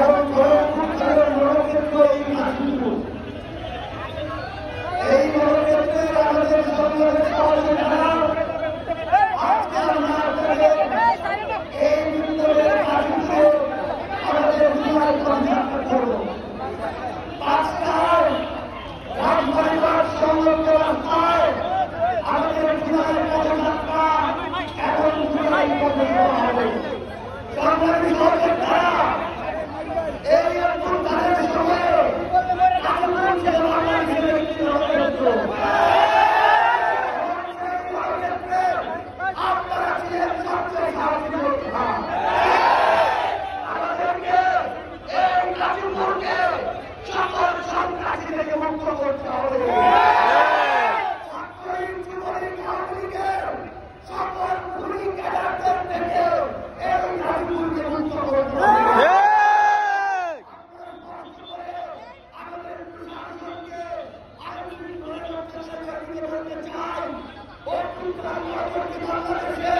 এবং গণঅভ্যুত্থানের রণক্ষেত্র এই গাজীপুর। এই রণক্ষেত্রে আমাদের সংগ্রামের সহযোগিতা আজকে আমরা এই বিপ্লবের গাজীপুরে আমাদের বিজয় পঞ্চান্ন করব। পাঁচটায় রাজবাড়িঘাট সংলগ্ন রাস্তায় আমাদের বিজয় পদযাত্রা এখন বিজয় পথে দেওয়া হবে। সংগ্রামী সহযোদ্ধারা এই অভ্যুত্থানের সময়ে গাজীপুরকে বাংলাদেশের একটি রণক্ষেত্র। আপনারা ছিলেন সবচেয়ে সাহসী যোদ্ধা। আমাদেরকে এই গাজীপুরকে সকল সন্ত্রাসী থেকে মুক্ত করতে হবে। সকল খুনি ক্যাডারদের থেকে এই গাজীপুরকে মুক্ত করতে হবে। আমাদের প্রশাসনকে আইনশৃঙ্খলা রক্ষাকারী বাহিনীকে বলতে চাই, অভ্যুত্থান পরবর্তী বাংলাদেশে